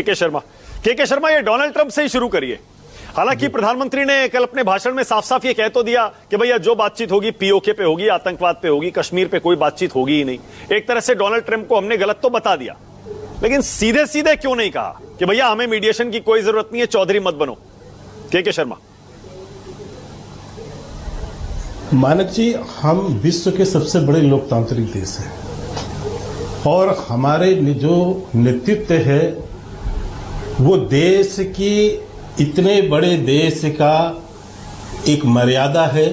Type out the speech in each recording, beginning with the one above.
के शर्मा ये Donald Trump से ही शुरू करिए। हालांकि प्रधानमंत्री ने कल अपने भाषण में साफ साफ ये कह तो दिया कि भैया जो बातचीत होगी पीओके पे होगी, आतंकवाद पे होगी, कश्मीर पे कोई बातचीत होगी ही नहीं। एक तरह से डोनाल्ड ट्रंप को हमने गलत तो बता दिया, लेकिन सीधे सीधे क्यों नहीं कहा कि भैया हमें मीडिएशन की कोई जरूरत नहीं है, चौधरी मत बनो। के शर्मा। मानक जी, हम विश्व के सबसे बड़े लोकतांत्रिक देश हैं और हमारे जो नेतृत्व है वो देश की, इतने बड़े देश का एक मर्यादा है,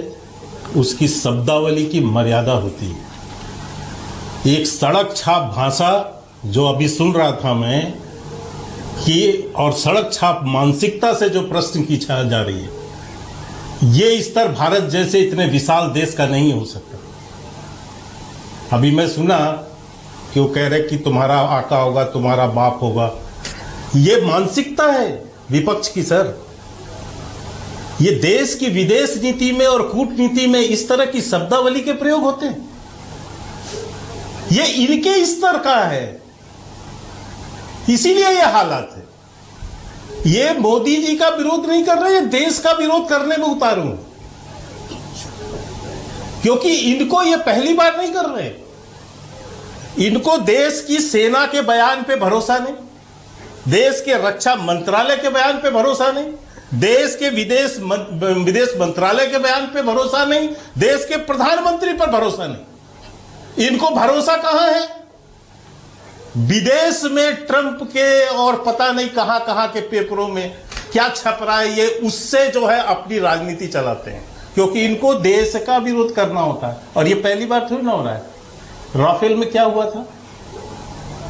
उसकी शब्दावली की मर्यादा होती है। एक सड़क छाप भाषा जो अभी सुन रहा था मैं कि, और सड़क छाप मानसिकता से जो प्रश्न पूछा जा रही है, ये स्तर भारत जैसे इतने विशाल देश का नहीं हो सकता। अभी मैं सुना कि वो कह रहे कि तुम्हारा आका होगा, तुम्हारा बाप होगा। ये मानसिकता है विपक्ष की सर। ये देश की विदेश नीति में और कूटनीति में इस तरह की शब्दावली के प्रयोग होते हैं। ये इनके स्तर का है, इसीलिए ये हालात है। ये मोदी जी का विरोध नहीं कर रहे, ये देश का विरोध करने में उतारू, क्योंकि इनको ये पहली बार नहीं कर रहे। इनको देश की सेना के बयान पे भरोसा नहीं, देश के रक्षा मंत्रालय के बयान पे भरोसा नहीं, देश के विदेश मंत्रालय के बयान पे भरोसा नहीं, देश के प्रधानमंत्री पर भरोसा नहीं। इनको भरोसा कहां है? विदेश में ट्रंप के और पता नहीं कहां कहां के पेपरों में क्या छप रहा है, ये उससे जो है अपनी राजनीति चलाते हैं, क्योंकि इनको देश का विरोध करना होता है। और ये पहली बार थोड़ी ना हो रहा है। राफेल में क्या हुआ था?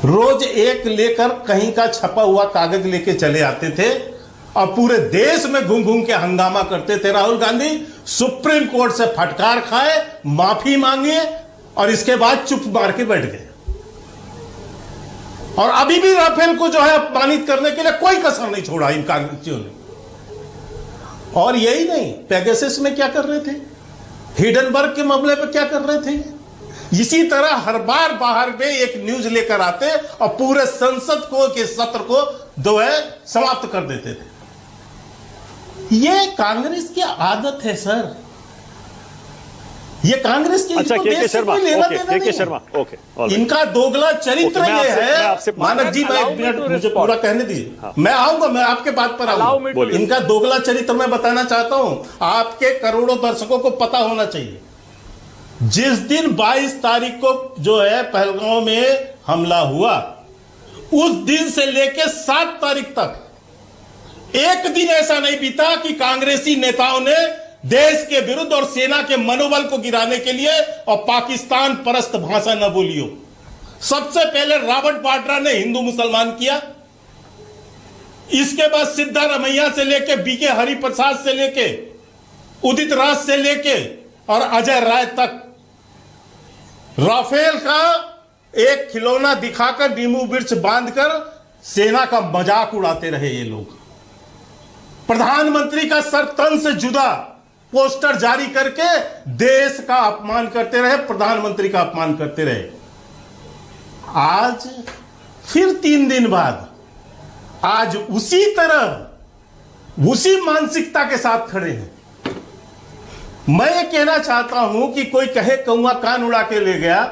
रोज एक लेकर कहीं का छपा हुआ कागज लेके चले आते थे और पूरे देश में घूम घूम के हंगामा करते थे। राहुल गांधी सुप्रीम कोर्ट से फटकार खाए, माफी मांगे और इसके बाद चुप मार के बैठ गए। और अभी भी राफेल को जो है अपमानित करने के लिए कोई कसर नहीं छोड़ा इन कांग्रेसियों ने। और यही नहीं, पेगासस में क्या कर रहे थे, हिडनबर्ग के मामले पर क्या कर रहे थे। इसी तरह हर बार बाहर में एक न्यूज लेकर आते और पूरे संसद को के सत्र को जो है समाप्त कर देते थे। ये कांग्रेस की आदत है सर, ये कांग्रेस की। अच्छा, के शर्मा, ओके। इनका दोगला चरित्र ये है। मानक जी, मुझे पूरा कहने दीजिए। हाँ। मैं आऊंगा, मैं आपके बात पर आऊंगा। इनका दोगला चरित्र मैं बताना चाहता हूं, आपके करोड़ों दर्शकों को पता होना चाहिए। जिस दिन 22 तारीख को जो है पहलगांव में हमला हुआ, उस दिन से लेकर 7 तारीख तक एक दिन ऐसा नहीं बीता कि कांग्रेसी नेताओं ने देश के विरुद्ध और सेना के मनोबल को गिराने के लिए और पाकिस्तान परस्त भाषा न बोली हो। सबसे पहले रॉबर्ट वाड्रा ने हिंदू मुसलमान किया, इसके बाद सिद्धारमैया से लेके बीके हरिप्रसाद से लेके उदित राज से लेके और अजय राय तक राफेल का एक खिलौना दिखाकर नींबू मिर्च बांधकर सेना का मजाक उड़ाते रहे ये लोग। प्रधानमंत्री का सर तन से जुदा पोस्टर जारी करके देश का अपमान करते रहे, प्रधानमंत्री का अपमान करते रहे। आज फिर 3 दिन बाद आज उसी तरह उसी मानसिकता के साथ खड़े हैं। मैं ये कहना चाहता हूं कि कोई कहे कौआ कान उड़ा के ले गया,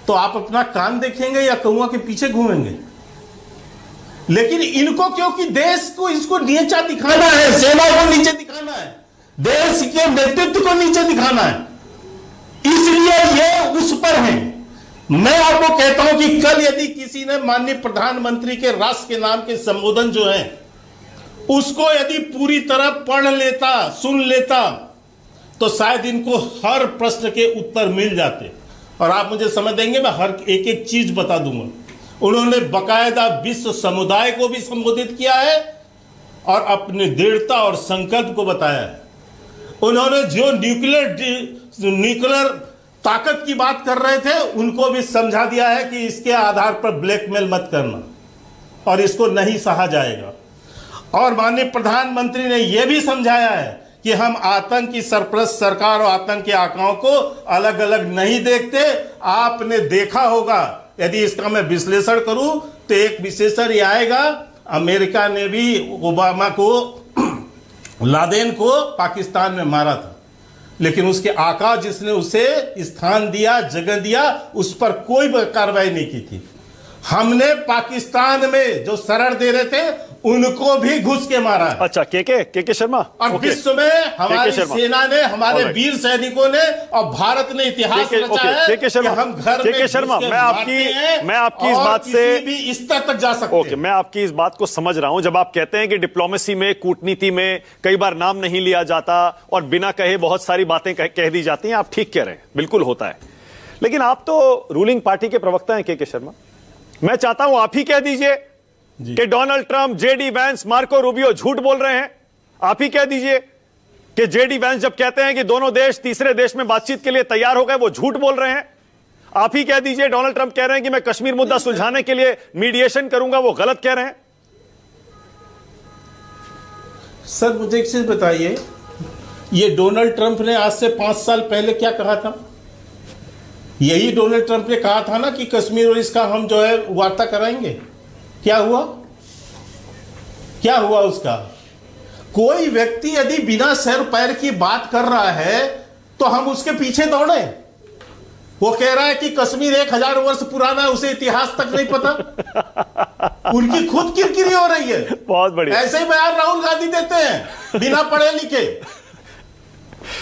तो आप अपना कान देखेंगे या कौआ के पीछे घूमेंगे? लेकिन इनको क्योंकि देश को इसको नीचा दिखाना है, सेना को नीचे दिखाना है, देश के नेतृत्व को नीचे दिखाना है, इसलिए ये उस पर है। मैं आपको कहता हूं कि कल यदि किसी ने माननीय प्रधानमंत्री के राष्ट्र के नाम के संबोधन जो है उसको यदि पूरी तरह पढ़ लेता, सुन लेता, तो शायद इनको हर प्रश्न के उत्तर मिल जाते। और आप मुझे समय देंगे, मैं हर एक एक चीज बता दूंगा। उन्होंने बकायदा विश्व समुदाय को भी संबोधित किया है और अपनी दृढ़ता और संकल्प को बताया है। उन्होंने जो न्यूक्लियर ताकत की बात कर रहे थे उनको भी समझा दिया है कि इसके आधार पर ब्लैकमेल मत करना और इसको नहीं सहा जाएगा। और माननीय प्रधानमंत्री ने यह भी समझाया है कि हम आतंक की सरप्रस्त सरकार और आतंक के आकाओं को अलग अलग नहीं देखते। आपने देखा होगा, यदि इसका मैं विश्लेषण करूं तो एक विशेषण ये आएगा अमेरिका ने भी ओबामा को लादेन को पाकिस्तान में मारा था, लेकिन उसके आका जिसने उसे स्थान दिया, जगह दिया, उस पर कोई कार्रवाई नहीं की थी। हमने पाकिस्तान में जो शरण दे रहे थे उनको भी घुस के मारा है। अच्छा, के शर्मा। और विश्व में हमारी सेना ने, हमारे वीर सैनिकों ने और भारत ने इतिहास रचा है कि हम घर में शर्मा, मैं आपकी इस बात से भी स्तर तक जा सकते हैं। मैं आपकी इस बात को समझ रहा हूं। जब आप कहते हैं कि डिप्लोमेसी में, कूटनीति में कई बार नाम नहीं लिया जाता और बिना कहे बहुत सारी बातें कह दी जाती हैं, आप ठीक कह रहे हैं, बिल्कुल होता है। लेकिन आप तो रूलिंग पार्टी के प्रवक्ता हैं के शर्मा। मैं चाहता हूं आप ही कह दीजिए कि Donald Trump, JD Vance, Marco Rubio झूठ बोल रहे हैं। आप ही कह दीजिए कि जेडी वैंस जब कहते हैं कि दोनों देश तीसरे देश में बातचीत के लिए तैयार हो गए, वो झूठ बोल रहे हैं। आप ही कह दीजिए डोनाल्ड ट्रंप कह रहे हैं कि मैं कश्मीर मुद्दा सुलझाने के लिए मीडिएशन करूंगा, वो गलत कह रहे हैं। सर मुझे एक चीज बताइए, ये डोनाल्ड ट्रंप ने आज से 5 साल पहले क्या कहा था? यही डोनाल्ड ट्रंप ने कहा था ना कि कश्मीर और इसका हम जो है वार्ता कराएंगे। क्या हुआ? क्या हुआ उसका? कोई व्यक्ति यदि बिना सर पैर की बात कर रहा है तो हम उसके पीछे दौड़े। वो कह रहा है कि कश्मीर 1000 वर्ष पुराना है, उसे इतिहास तक नहीं पता। उनकी खुद किरकिरी हो रही है। बहुत बढ़िया। ऐसे ही बयान राहुल गांधी देते हैं बिना पढ़े लिखे।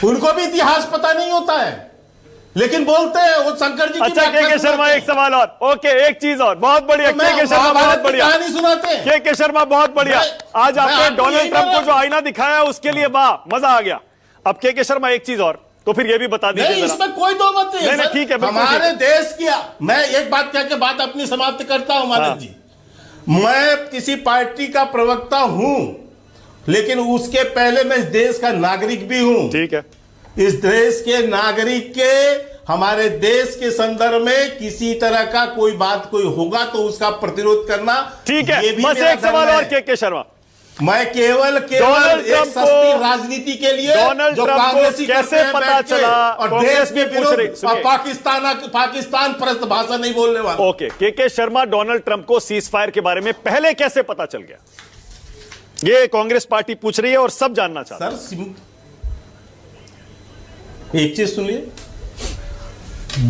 उनको भी इतिहास पता नहीं होता है, लेकिन बोलते हैं वो शंकर जी की। अच्छा के शर्मा, एक सवाल और। ओके, एक चीज और। बहुत बढ़िया के शर्मा, बहुत बढ़िया कहानी सुनाते के शर्मा, बहुत बढ़िया। आज आपने डोनाल्ड ट्रंप को जो आईना दिखाया उसके लिए वाह, मजा आ गया। अब के शर्मा एक चीज और, तो फिर ये भी बता दीजिए। नहीं, इसमें कोई दो मत नहीं है। ठीक है, हमारे देश की, मैं एक बात कह के बात अपनी समाप्त करता हूं मानव जी। मैं किसी पार्टी का प्रवक्ता हूं, लेकिन उसके पहले मैं इस देश का नागरिक भी हूं। ठीक है। इस देश के नागरिक के, हमारे देश के संदर्भ में किसी तरह का कोई बात कोई होगा तो उसका प्रतिरोध करना। ठीक है, बस एक सवाल और के शर्मा। मैं केवल एक सस्ती राजनीति के लिए जो कांग्रेसी कैसे पता चला और देश के विरुद्ध और पाकिस्तान परस्त भाषा नहीं बोलने वाला। ओके, के शर्मा, डोनाल्ड ट्रंप को सीज फायर के बारे में पहले कैसे पता चल गया? ये कांग्रेस पार्टी पूछ रही है और सब जानना चाहते हैं। सर एक चीज सुनिए,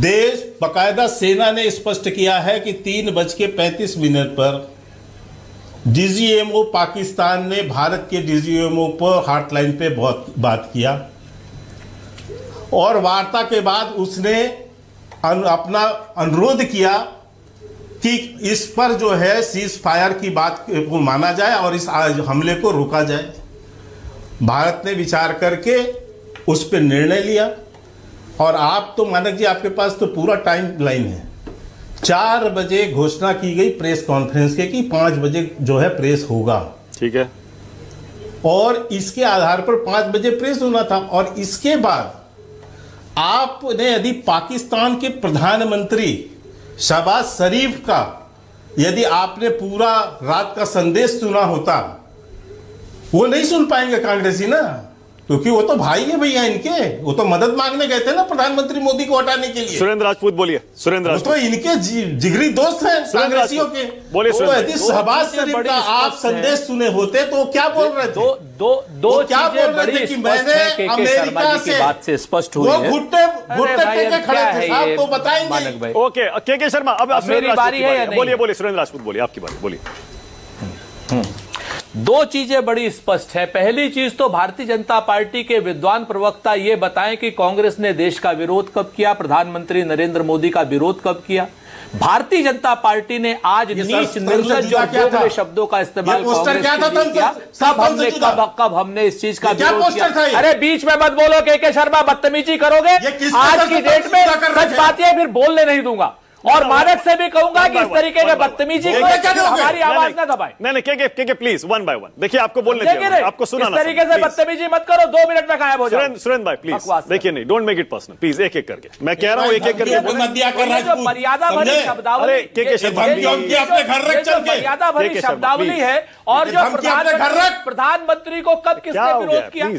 देश बकायदा सेना ने स्पष्ट किया है कि 3:35 पर डीजीएमओ पाकिस्तान ने भारत के डीजीएमओ पर हॉटलाइन पे बहुत बात किया और वार्ता के बाद उसने अपना अनुरोध किया कि इस पर जो है सीज फायर की बात को माना जाए और इस हमले को रोका जाए। भारत ने विचार करके उस पर निर्णय लिया और आप तो मानक जी, आपके पास तो पूरा टाइम लाइन है। 4 बजे घोषणा की गई प्रेस कॉन्फ्रेंस के कि 5 बजे जो है प्रेस होगा। ठीक है। और इसके आधार पर 5 बजे प्रेस होना था। और इसके बाद आपने यदि पाकिस्तान के प्रधानमंत्री शहबाज शरीफ का यदि आपने पूरा रात का संदेश सुना होता, वो नहीं सुन पाएंगे कांग्रेसी ना, क्योंकि वो तो भाई है भैया इनके। वो तो मदद मांगने गए थे ना प्रधानमंत्री मोदी को हटाने के लिए। सुरेंद्र राजपूत बोलिए। सुरेंद्र राजपूत तो इनके जिगरी दोस्त हैं कांग्रेसियों के। बोलिए। तो यदि शहबाज शरीफ का आप संदेश सुने होते तो क्या बोल रहे थे? दो क्या बोल रहे थे कि मैंने अमेरिका से बात से स्पष्ट हुई है। वो घुट्टे टेके खड़े थे साहब, तो बताएंगे। ओके, के शर्मा, अब मेरी बारी है या नहीं? बोलिए सुरेंद्र राजपूत बोलिए, आपकी बारी, बोलिए। 2 चीजें बड़ी स्पष्ट है। पहली चीज तो भारतीय जनता पार्टी के विद्वान प्रवक्ता ये बताएं कि कांग्रेस ने देश का विरोध कब किया, प्रधानमंत्री नरेंद्र मोदी का विरोध कब किया। भारतीय जनता पार्टी ने आज नीच, निर्लज्ज जो दोगले शब्दों का इस्तेमाल कांग्रेस ने किया। कब हमने इस चीज का विरोध किया? अरे बीच में मत बोलो के शर्मा, बदतमीजी करोगे। आज की डेट में सच बात है, फिर बोलने नहीं दूंगा। और मानक से भी कहूंगा कि इस तरीके के बदतमीजी हमारी आवाज ना दबाए। नहीं, के प्लीज, 1 by 1। देखिए, आपको बोलने दीजिए, आपको सुना। इस तरीके से बदतमीजी मत करो, 2 मिनट में गायब हो जाओ। सुरेंद्र भाई प्लीज, देखिए, नहीं, don't make it personal please. एक एक करके मैं कह रहा हूं, एक एक करके। मर्यादा भरी शब्दावली, मर्यादा भरी शब्दावली है। और जो प्रधानमंत्री को कब किसने विरोध किया?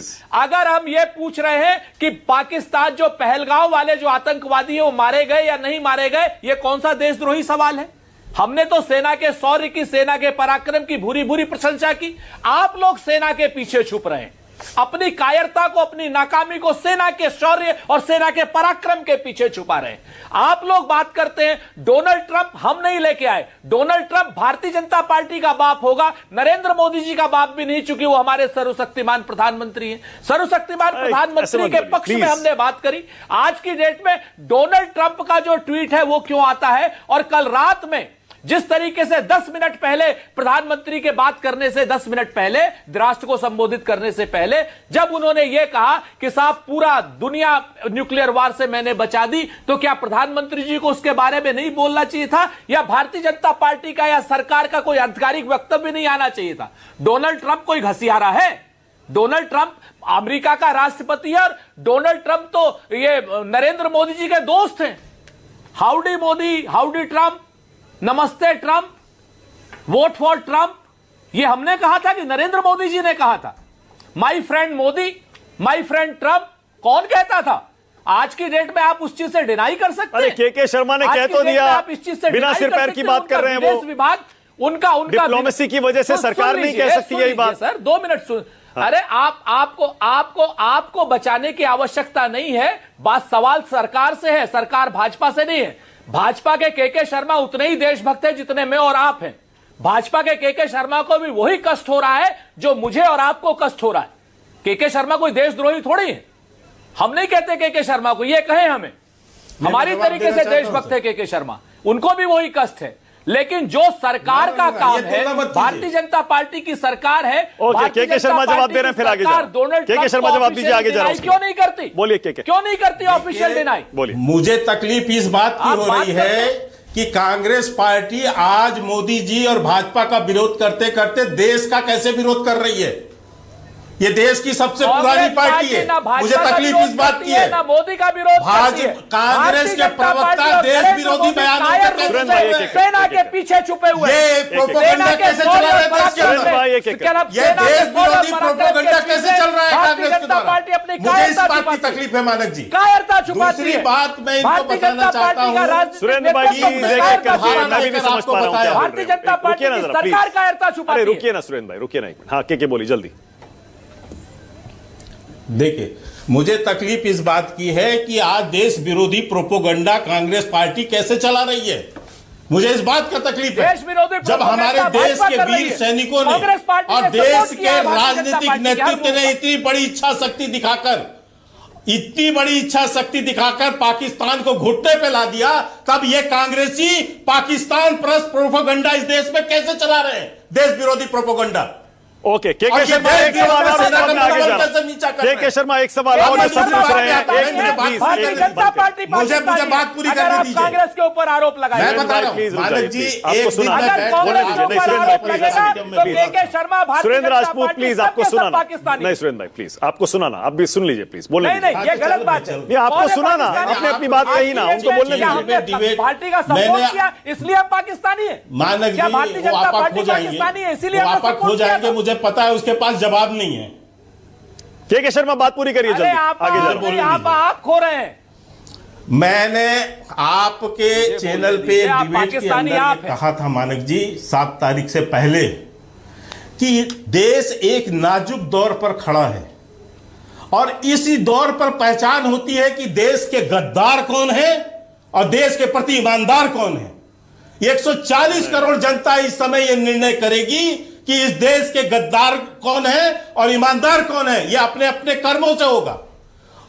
अगर हम ये पूछ रहे हैं कि पाकिस्तान जो पहलगांव वाले जो आतंकवादी है वो मारे गए या नहीं मारे गए, ये कौन सा देशद्रोही सवाल है? हमने तो सेना के शौर्य की, सेना के पराक्रम की भूरी भूरी प्रशंसा की। आप लोग सेना के पीछे छुप रहे हैं, अपनी कायरता को, अपनी नाकामी को सेना के शौर्य और सेना के पराक्रम के पीछे छुपा रहे हैं। आप लोग बात करते हैं डोनाल्ड ट्रंप हम नहीं लेके आए। Donald Trump Bharatiya Janata party का बाप होगा, नरेंद्र मोदी जी का बाप भी नहीं, चूंकि वो हमारे सर्वशक्तिमान प्रधानमंत्री हैं। सर्वशक्तिमान प्रधानमंत्री के पक्ष में हमने बात करी। आज की डेट में डोनाल्ड ट्रंप का जो ट्वीट है वो क्यों आता है, और कल रात में जिस तरीके से 10 मिनट पहले प्रधानमंत्री के बात करने से 10 मिनट पहले, राष्ट्र को संबोधित करने से पहले, जब उन्होंने यह कहा कि साहब पूरा दुनिया न्यूक्लियर वार से मैंने बचा दी, तो क्या प्रधानमंत्री जी को उसके बारे में नहीं बोलना चाहिए था, या भारतीय जनता पार्टी का या सरकार का कोई आधिकारिक वक्तव्य नहीं आना चाहिए था? डोनाल्ड ट्रंप कोई घसियारा है? डोनाल्ड ट्रंप अमेरिका का राष्ट्रपति है, और डोनाल्ड ट्रंप तो ये नरेंद्र मोदी जी के दोस्त हैं। हाउडी मोदी, हाउडी ट्रंप, नमस्ते ट्रंप, वोट फॉर ट्रंप, ये हमने कहा था कि नरेंद्र मोदी जी ने कहा था? My friend Modi, my friend Trump, कौन कहता था? आज की डेट में आप उस चीज से डिनाई कर सकते हैं? के शर्मा ने कह तो दिया, आप इस चीज से बिना सिर पैर की बात कर रहे हैं वो। विभाग उनका डिप्लोमेसी की वजह से सरकार नहीं कह सकती यही बात। सर 2 मिनट सुन। अरे आपको बचाने की आवश्यकता नहीं है। बात सवाल सरकार से है, सरकार भाजपा से नहीं है। भाजपा के शर्मा उतने ही देशभक्त हैं जितने मैं और आप हैं। भाजपा के शर्मा को भी वही कष्ट हो रहा है जो मुझे और आपको कष्ट हो रहा है। के शर्मा कोई देशद्रोही थोड़ी है। हम नहीं कहते के शर्मा को, ये कहें हमें, हमारी तरीके से देशभक्त है के शर्मा, उनको भी वही कष्ट है। लेकिन जो सरकार का काम है, भारतीय जनता पार्टी की सरकार है। ओके, के शर्मा जवाब दे रहे हैं, फिर आगे के शर्मा जवाब दीजिए, आगे जा रहा हूं। क्यों नहीं करती? बोलिए क्यों नहीं करती ऑफिशियल डिनाई? बोलिए। मुझे तकलीफ इस बात की हो रही है कि कांग्रेस पार्टी आज मोदी जी और भाजपा का विरोध करते करते देश का कैसे विरोध कर रही है। ये देश की सबसे पुरानी पार्टी है। मुझे तकलीफ इस बात की है, ना मोदी का विरोध, कांग्रेस के प्रवक्ता देश विरोधी बयान सेना के पीछे छुपे हुए, ये प्रोपेगेंडा कैसे चला रहा है देश के अंदर? ये देश विरोधी प्रोपेगेंडा कैसे चल रहा है कांग्रेस के द्वारा? मुझे इस बात की तकलीफ है मानक जी। कायरता छुपाती दूसरी है। बात मैं इनको बताना चाहता हूँ, सुरेंद्र भाई मैं भी नहीं समझ पा रहा हूँ। भारतीय जनता पार्टी की सरकार कायरता छुपाती है। रुकिए ना सुरेंद्र भाई, रुकिए ना एक मिनट। हाँ के बोलिए जल्दी। देखिए, मुझे तकलीफ इस बात की है कि आज देश विरोधी प्रोपोगंडा कांग्रेस पार्टी कैसे चला रही है। मुझे इस बात का तकलीफ है जब हमारे देश के वीर सैनिकों ने और देश के राजनीतिक नेतृत्व ने इतनी बड़ी इच्छा शक्ति दिखाकर पाकिस्तान को घुटने पे ला दिया, तब ये कांग्रेसी पाकिस्तान प्लस प्रोपोगंडा इस देश में कैसे चला रहे हैं, देश विरोधी प्रोपोगंडा। ओके, के शर्मा एक सवाल और उसके बाद मैं आगे जा रहा हूं। के शर्मा एक सवाल और जो सब पूछ रहे हैं, एक minute please. Bharatiya Janata party मुझे बात पूरी करने दीजिए। कांग्रेस के ऊपर आरोप लगाए, मैं बता रहा हूं मानक जी, आपको सुना। सुरेंद्र राजपूत प्लीज, आपको सुनाना नहीं। सुरेंद्र भाई प्लीज, आपको सुनाना, आप भी सुन लीजिए प्लीज। बोलने नहीं, ये गलत बात है। ये आपको सुनाना, आपने अपनी बात कही ना, उनको बोलने दीजिए। पार्टी का सपोर्ट किया इसलिए आप पाकिस्तानी है। मानक जी भारतीय जनता पार्टी पाकिस्तानी है इसीलिए आप खो जाएंगे, मुझे पता है उसके पास जवाब नहीं है। के शर्मा बात पूरी करिए जल्दी, आगे जल्दी। आप खो रहे हैं। मैंने आपके चैनल पे डिबेट के अंदर कहा था मानक जी 7 तारीख से पहले कि देश एक नाजुक दौर पर खड़ा है, और इसी दौर पर पहचान होती है कि देश के गद्दार कौन है और देश के प्रति ईमानदार कौन है। 140 करोड़ जनता इस समय यह निर्णय करेगी कि इस देश के गद्दार कौन है और ईमानदार कौन है। यह अपने अपने कर्मों से होगा।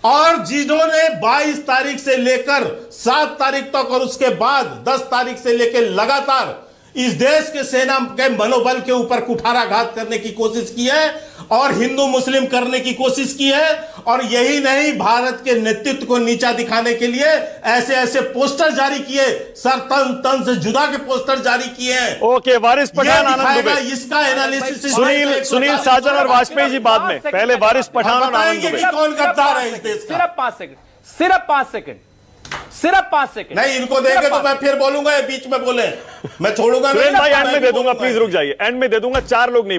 और जिन्होंने 22 तारीख से लेकर 7 तारीख तक और उसके बाद 10 तारीख से लेकर लगातार इस देश के सेना के मनोबल के ऊपर कुठाराघात करने की कोशिश की है और हिंदू मुस्लिम करने की कोशिश की है, और यही नहीं, भारत के नेतृत्व को नीचा दिखाने के लिए ऐसे ऐसे पोस्टर जारी किए, सर तन से जुदा के पोस्टर जारी किए हैं। ओके, वारिस पठान, आनंद दुबे, इसका एनालिसिस सुनील साजन और वाजपेयी जी बाद में, पहले वारिस पठान और आनंद दुबे। कौन गद्दार है इस देश का? सिर्फ 5 सेकंड, सिर्फ 5 सेकंड। नहीं, इनको देंगे तो मैं फिर बोलूंगा, ये बीच में बोले मैं छोड़ूंगा। सुरेंद्र भाई एंड में दे दूंगा, प्लीज रुक जाइए, एंड में दे दूंगा। 4 लोग नहीं